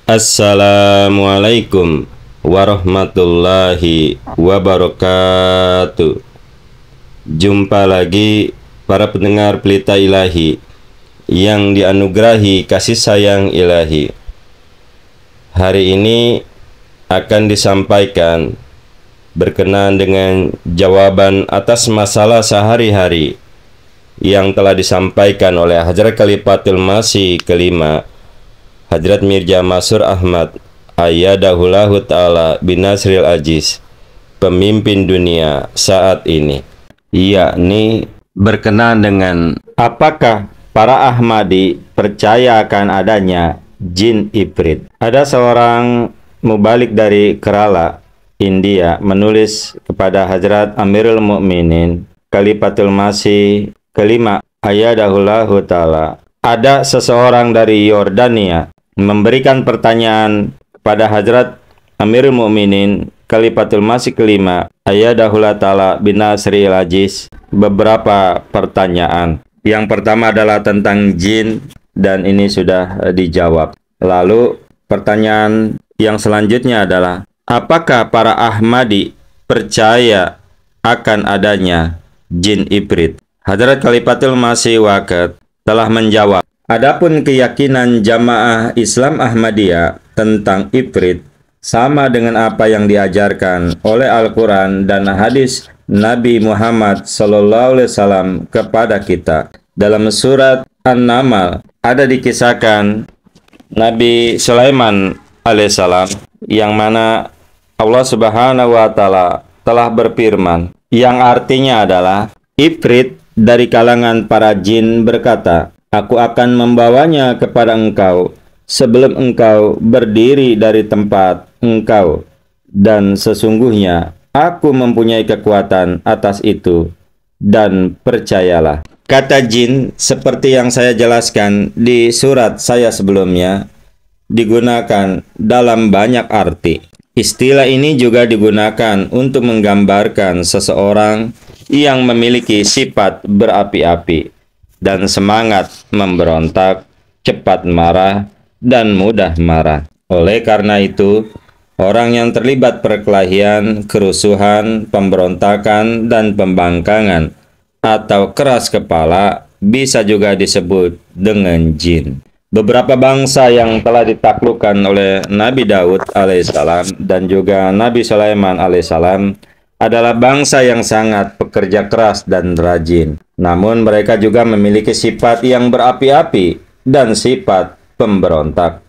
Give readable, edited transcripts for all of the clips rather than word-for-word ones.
Assalamualaikum warahmatullahi wabarakatuh. Jumpa lagi para pendengar Pelita Ilahi yang dianugerahi kasih sayang ilahi. Hari ini akan disampaikan berkenaan dengan jawaban atas masalah sehari-hari yang telah disampaikan oleh Hadrat Khalifatul Masih kelima, Hadrat Mirza Masroor Ahmad Ayyadahullahu Ta'ala Binasril Aziz, pemimpin dunia saat ini, yakni berkenaan dengan apakah para Ahmadi percaya akan adanya jin ifrit. Ada seorang mubalik dari Kerala, India, menulis kepada Hadrat Amirul Mukminin Khalifatul Masih kelima Ayyadahullahu Ta'ala. Ada seseorang dari Yordania memberikan pertanyaan kepada Hadrat Amirul Mukminin Khalifatul Masih kelima Ayyadahullahu Ta'ala Binasril Aziz beberapa pertanyaan. Yang pertama adalah tentang jin, dan ini sudah dijawab. Lalu pertanyaan yang selanjutnya adalah, apakah para Ahmadi percaya akan adanya jin ifrit? Hadrat Khalifatul Masih Waqt telah menjawab, adapun keyakinan jamaah Islam Ahmadiyah tentang ifrit sama dengan apa yang diajarkan oleh Al-Quran dan hadis Nabi Muhammad SAW kepada kita. Dalam surat An-Naml ada dikisahkan Nabi Sulaiman alaihissalam, yang mana Allah Subhanahu wa Ta'ala telah berfirman, yang artinya adalah ifrit dari kalangan para jin berkata, aku akan membawanya kepada engkau sebelum engkau berdiri dari tempat engkau, dan sesungguhnya aku mempunyai kekuatan atas itu, dan percayalah. Kata jin, seperti yang saya jelaskan di surat saya sebelumnya, digunakan dalam banyak arti. Istilah ini juga digunakan untuk menggambarkan seseorang yang memiliki sifat berapi-api dan semangat memberontak, cepat marah, dan mudah marah. Oleh karena itu, orang yang terlibat perkelahian, kerusuhan, pemberontakan, dan pembangkangan atau keras kepala bisa juga disebut dengan jin. Beberapa bangsa yang telah ditaklukkan oleh Nabi Daud alaihissalam dan juga Nabi Sulaiman alaihissalam adalah bangsa yang sangat pekerja keras dan rajin. Namun mereka juga memiliki sifat yang berapi-api dan sifat pemberontak.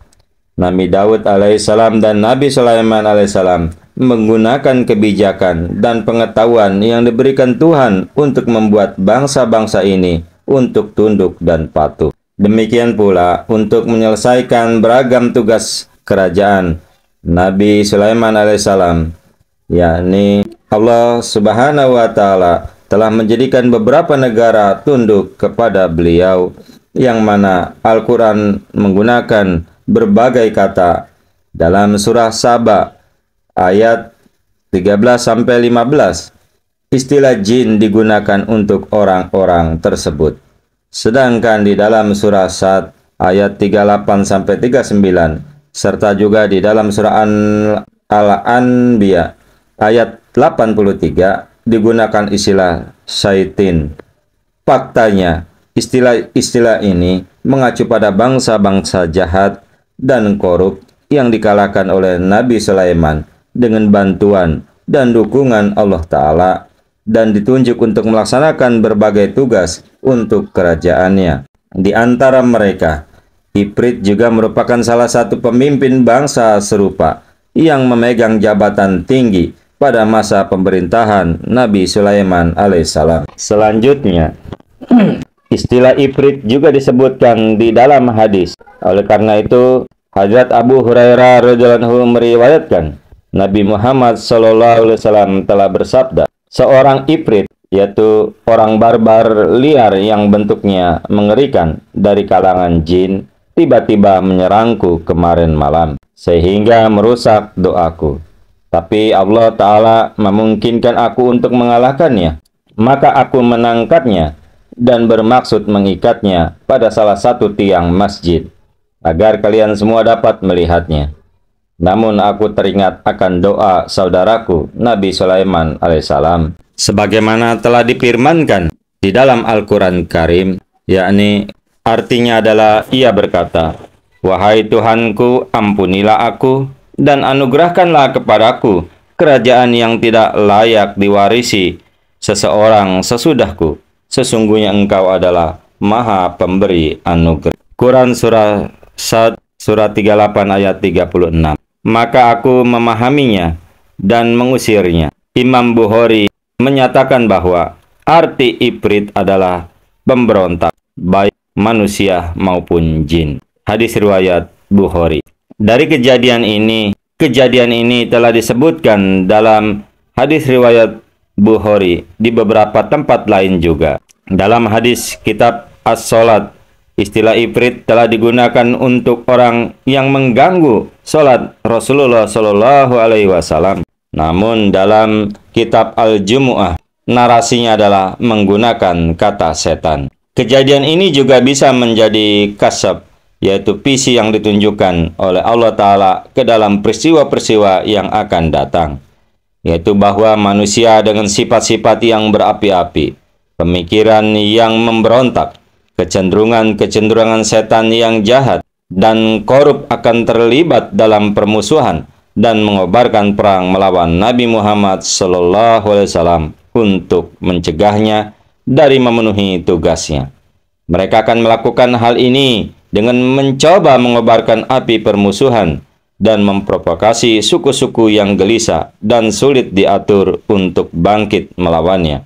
Nabi Daud alaihissalam dan Nabi Sulaiman alaihissalam menggunakan kebijakan dan pengetahuan yang diberikan Tuhan untuk membuat bangsa-bangsa ini untuk tunduk dan patuh. Demikian pula untuk menyelesaikan beragam tugas kerajaan Nabi Sulaiman alaihissalam, yakni Allah Subhanahu wa Ta'ala telah menjadikan beberapa negara tunduk kepada beliau, yang mana Al-Quran menggunakan berbagai kata. Dalam surah Saba ayat 13-15, istilah jin digunakan untuk orang-orang tersebut. Sedangkan di dalam surah Sad ayat 38-39, serta juga di dalam surah Al-Anbiya ayat 83 digunakan istilah syaitin. Faktanya, istilah ini mengacu pada bangsa-bangsa jahat dan korup yang dikalahkan oleh Nabi Sulaiman dengan bantuan dan dukungan Allah Ta'ala, dan ditunjuk untuk melaksanakan berbagai tugas untuk kerajaannya. Di antara mereka, ifrit juga merupakan salah satu pemimpin bangsa serupa yang memegang jabatan tinggi pada masa pemerintahan Nabi Sulaiman alaihissalam. Selanjutnya, istilah ifrit juga disebutkan di dalam hadis. Oleh karena itu, Hadrat Abu Hurairah radhiyallahu anhu meriwayatkan, Nabi Muhammad SAW telah bersabda, seorang ifrit, yaitu orang barbar liar yang bentuknya mengerikan dari kalangan jin, tiba-tiba menyerangku kemarin malam, sehingga merusak doaku. Tapi Allah Ta'ala memungkinkan aku untuk mengalahkannya. Maka aku menangkapnya dan bermaksud mengikatnya pada salah satu tiang masjid. agar kalian semua dapat melihatnya. Namun aku teringat akan doa saudaraku Nabi Sulaiman alaihissalam, sebagaimana telah difirmankan di dalam Al-Quran Karim, yakni artinya adalah ia berkata, "Wahai Tuhanku, ampunilah aku dan anugerahkanlah kepadaku kerajaan yang tidak layak diwarisi seseorang sesudahku. Sesungguhnya Engkau adalah Maha Pemberi anugerah." Quran surah 38 ayat 36. Maka aku memahaminya dan mengusirnya. Imam Bukhari menyatakan bahwa arti ifrit adalah pemberontak, baik manusia maupun jin. Hadis riwayat Bukhari. Dari kejadian ini telah disebutkan dalam hadis riwayat Bukhari di beberapa tempat lain juga. Dalam hadis kitab As-Salat, istilah ifrit telah digunakan untuk orang yang mengganggu sholat Rasulullah Shallallahu Alaihi Wasallam. Namun dalam kitab Al-Jumu'ah, narasinya adalah menggunakan kata setan. Kejadian ini juga bisa menjadi kasab, yaitu visi yang ditunjukkan oleh Allah Ta'ala ke dalam peristiwa-peristiwa yang akan datang, yaitu bahwa manusia dengan sifat-sifat yang berapi-api, pemikiran yang memberontak, kecenderungan setan yang jahat dan korup akan terlibat dalam permusuhan dan mengobarkan perang melawan Nabi Muhammad SAW untuk mencegahnya dari memenuhi tugasnya. Mereka akan melakukan hal ini dengan mencoba mengobarkan api permusuhan dan memprovokasi suku-suku yang gelisah dan sulit diatur untuk bangkit melawannya.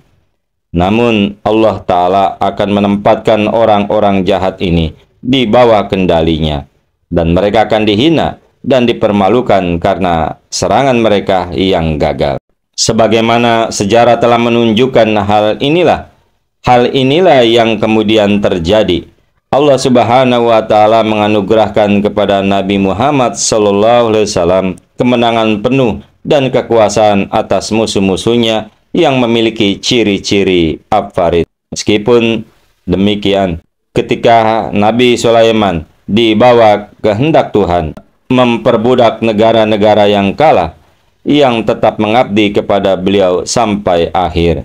Namun Allah Ta'ala akan menempatkan orang-orang jahat ini di bawah kendalinya, dan mereka akan dihina dan dipermalukan karena serangan mereka yang gagal. Sebagaimana sejarah telah menunjukkan hal inilah yang kemudian terjadi. Allah Subhanahu wa Ta'ala menganugerahkan kepada Nabi Muhammad SAW kemenangan penuh dan kekuasaan atas musuh-musuhnya yang memiliki ciri-ciri Afarid. Meskipun demikian, ketika Nabi Sulaiman dibawa kehendak Tuhan memperbudak negara-negara yang kalah, yang tetap mengabdi kepada beliau sampai akhir.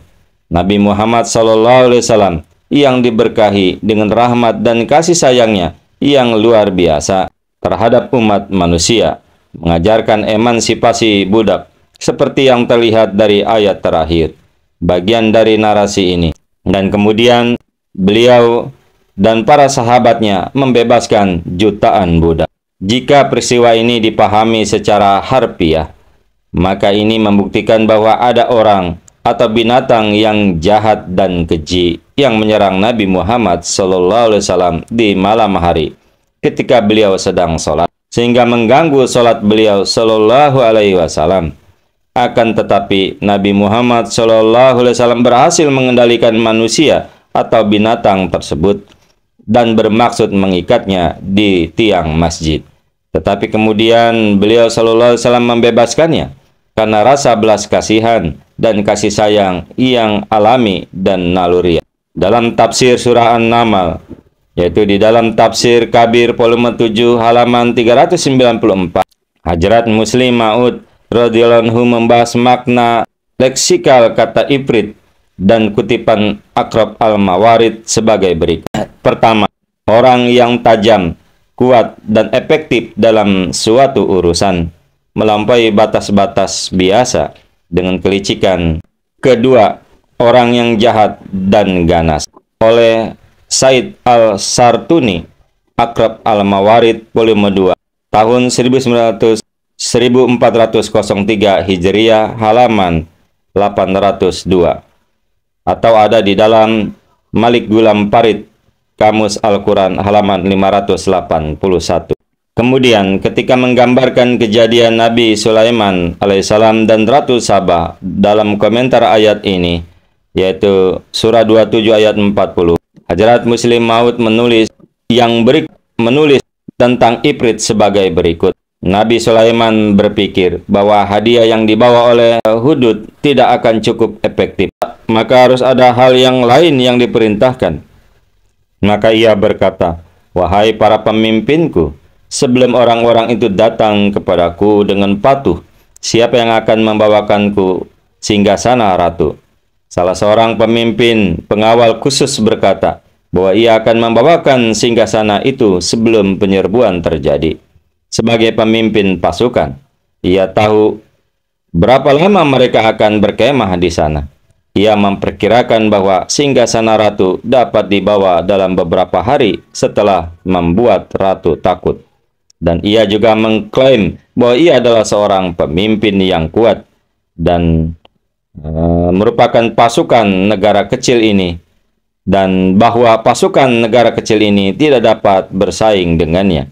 Nabi Muhammad SAW yang diberkahi dengan rahmat dan kasih sayangnya yang luar biasa terhadap umat manusia, mengajarkan emansipasi budak, seperti yang terlihat dari ayat terakhir, bagian dari narasi ini. Dan kemudian beliau dan para sahabatnya membebaskan jutaan budak. Jika peristiwa ini dipahami secara harfiah, maka ini membuktikan bahwa ada orang atau binatang yang jahat dan keji yang menyerang Nabi Muhammad SAW di malam hari ketika beliau sedang sholat, sehingga mengganggu sholat beliau Shallallahu Alaihi Wasallam. Akan tetapi Nabi Muhammad SAW berhasil mengendalikan manusia atau binatang tersebut dan bermaksud mengikatnya di tiang masjid. Tetapi kemudian beliau SAW membebaskannya karena rasa belas kasihan dan kasih sayang yang alami dan naluriah. Dalam tafsir surah An-Naml, yaitu di dalam tafsir Kabir volume 7 halaman 394, Hadrat Muslim Maud radhiyallahu anhu membahas makna leksikal kata ifrit dan kutipan Aqrab al-Mawarid sebagai berikut. Pertama, orang yang tajam, kuat, dan efektif dalam suatu urusan, melampaui batas-batas biasa dengan kelicikan. Kedua, orang yang jahat dan ganas. Oleh Said Al-Sartuni, Aqrab al-Mawarid volume 2, tahun 1403 Hijriah halaman 802, atau ada di dalam Malik Gulam Farid Kamus Al-Quran halaman 581. Kemudian ketika menggambarkan kejadian Nabi Sulaiman alaihissalam dan Ratu Sabah dalam komentar ayat ini, yaitu surah 27 ayat 40, Hadrat Muslim Maud menulis tentang ifrit sebagai berikut. Nabi Sulaiman berpikir bahwa hadiah yang dibawa oleh Hudud tidak akan cukup efektif, maka harus ada hal yang lain yang diperintahkan. Maka ia berkata, "Wahai para pemimpinku, sebelum orang-orang itu datang kepadaku dengan patuh, siapa yang akan membawakanku singgasana ratu? Salah seorang pemimpin pengawal khusus berkata bahwa ia akan membawakan singgasana itu sebelum penyerbuan terjadi. Sebagai pemimpin pasukan, ia tahu berapa lama mereka akan berkemah di sana. Ia memperkirakan bahwa singgasana ratu dapat dibawa dalam beberapa hari setelah membuat ratu takut. Dan ia juga mengklaim bahwa ia adalah seorang pemimpin yang kuat dan merupakan pasukan negara kecil ini, dan bahwa pasukan negara kecil ini tidak dapat bersaing dengannya.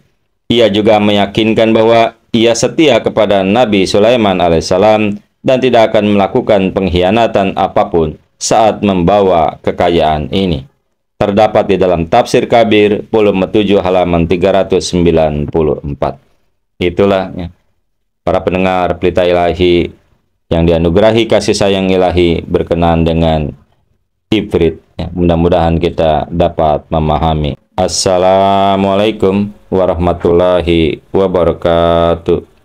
Ia juga meyakinkan bahwa ia setia kepada Nabi Sulaiman alaihissalam dan tidak akan melakukan pengkhianatan apapun saat membawa kekayaan ini. Terdapat di dalam Tafsir Kabir, volume 7 halaman 394. Itulah ya, para pendengar Pelita Ilahi yang dianugerahi kasih sayang ilahi berkenaan dengan Ifrit. Ya, mudah-mudahan kita dapat memahami. Assalamualaikum warahmatullahi wabarakatuh.